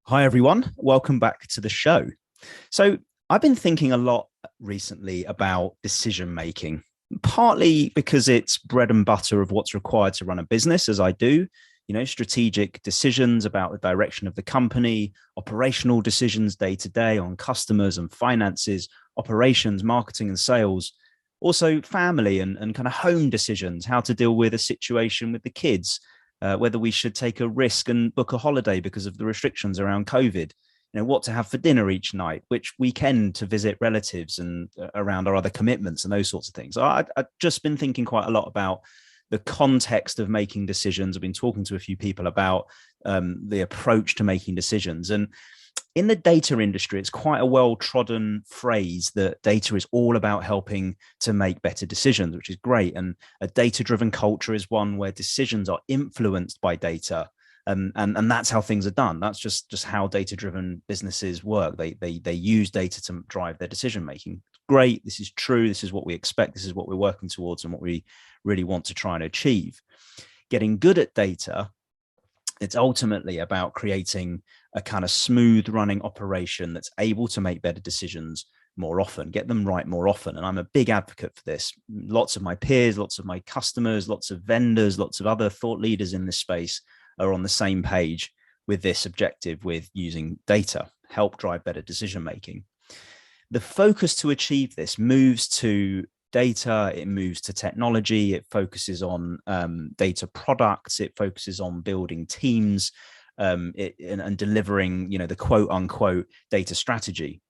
Hi, everyone. Welcome back to the show. So, I've been thinking a lot recently about decision making, partly because it's bread and butter of what's required to run a business, as I do. Strategic decisions about the direction of the company, operational decisions day to day on customers and finances, operations, marketing, and sales. Also, family and kind of home decisions, how to deal with a situation with the kids, whether we should take a risk and book a holiday because of the restrictions around COVID, what to have for dinner each night, which weekend to visit relatives and around our other commitments and those sorts of things. I've just been thinking quite a lot about the context of making decisions. I've been talking to a few people about the approach to making decisions. And in the data industry, it's quite a well-trodden phrase that data is all about helping to make better decisions, which is great. And a data-driven culture is one where decisions are influenced by data. And that's how things are done. That's just how data-driven businesses work. They use data to drive their decision making. Great. This is true. This is what we expect. This is what we're working towards and what we really want to try and achieve. Getting good at data, it's ultimately about creating a kind of smooth running operation that's able to make better decisions more often, get them right more often. And I'm a big advocate for this. Lots of my peers, lots of my customers, lots of vendors, lots of other thought leaders in this space are on the same page with this objective, with using data, help drive better decision making. The focus to achieve this moves to data, it moves to technology, it focuses on data products, it focuses on building teams, and delivering, the quote unquote data strategy.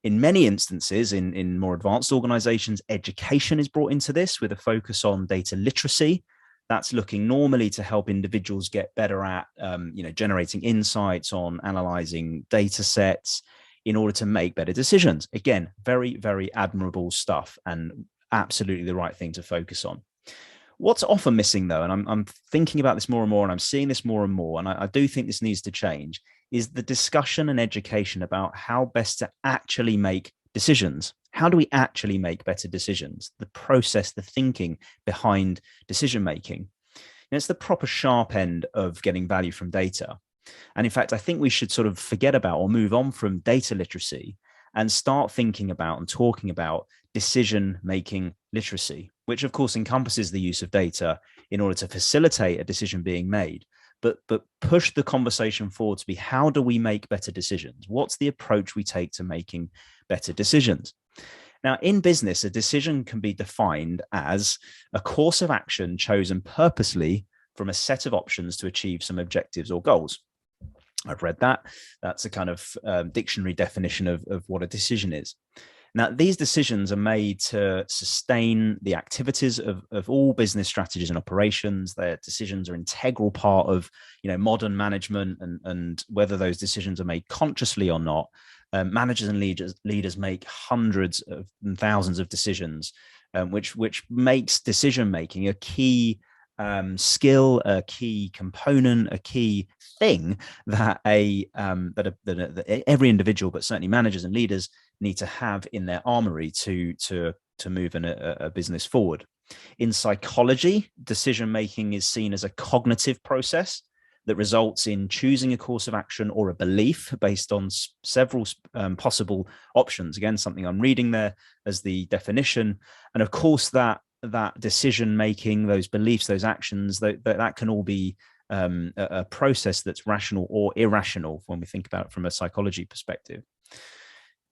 In many instances, in more advanced organizations, education is brought into this with a focus on data literacy. That's looking normally to help individuals get better at, generating insights on analyzing data sets in order to make better decisions. Again, very, very admirable stuff and absolutely the right thing to focus on. What's often missing, though, and I'm thinking about this more and more, and I'm seeing this more and more, and I do think this needs to change, is the discussion and education about how best to actually make decisions. How do we actually make better decisions? The process, the thinking behind decision making. And it's the proper sharp end of getting value from data. And in fact, I think we should sort of forget about or move on from data literacy and start thinking about and talking about decision-making literacy, which of course encompasses the use of data in order to facilitate a decision being made, but push the conversation forward to be, how do we make better decisions? What's the approach we take to making better decisions? Now, in business, a decision can be defined as a course of action chosen purposely from a set of options to achieve some objectives or goals. I've read that. That's a kind of dictionary definition of what a decision is. Now, these decisions are made to sustain the activities of all business strategies and operations. Their decisions are an integral part of, modern management, and whether those decisions are made consciously or not, managers and leaders make hundreds of and thousands of decisions, which makes decision making a key skill, a key component, a key thing that every individual, but certainly managers and leaders, need to have in their armory to move a business forward. In psychology, decision making is seen as a cognitive process that results in choosing a course of action or a belief based on several possible options. Again, something I'm reading there as the definition. And of course, that decision making, those beliefs, those actions, that can all be a process that's rational or irrational when we think about it from a psychology perspective.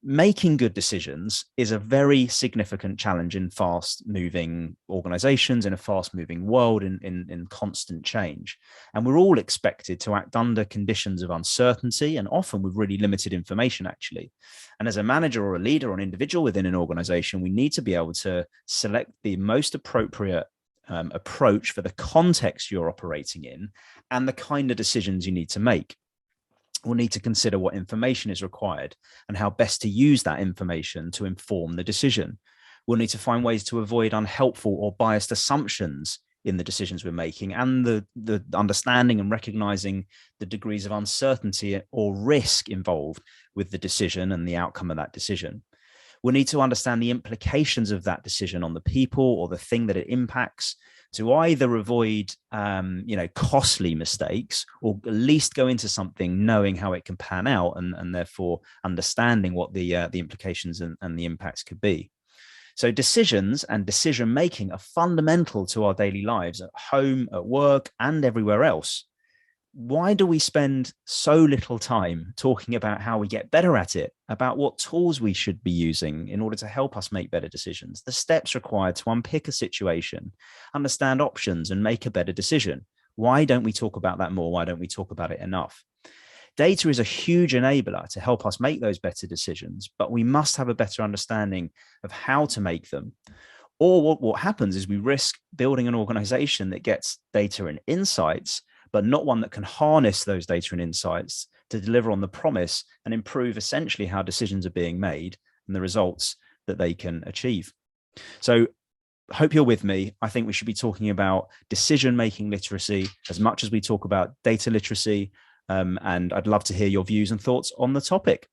Making good decisions is a very significant challenge in fast-moving organizations, in a fast-moving world, in constant change. And we're all expected to act under conditions of uncertainty and often with really limited information, actually. And as a manager or a leader or an individual within an organization, we need to be able to select the most appropriate approach for the context you're operating in and the kind of decisions you need to make. We'll need to consider what information is required and how best to use that information to inform the decision. We'll need to find ways to avoid unhelpful or biased assumptions in the decisions we're making, and the understanding and recognizing the degrees of uncertainty or risk involved with the decision and the outcome of that decision. We'll need to understand the implications of that decision on the people or the thing that it impacts. to either avoid costly mistakes, or at least go into something knowing how it can pan out, and therefore understanding what the implications and the impacts could be. So decisions and decision making are fundamental to our daily lives, at home, at work, and everywhere else. Why do we spend so little time talking about how we get better at it, about what tools we should be using in order to help us make better decisions, the steps required to unpick a situation, understand options, and make a better decision? Why don't we talk about that more? Why don't we talk about it enough? Data is a huge enabler to help us make those better decisions, but we must have a better understanding of how to make them. Or what happens is we risk building an organization that gets data and insights, but not one that can harness those data and insights to deliver on the promise and improve essentially how decisions are being made and the results that they can achieve. So I hope you're with me. I think we should be talking about decision-making literacy as much as we talk about data literacy. And I'd love to hear your views and thoughts on the topic.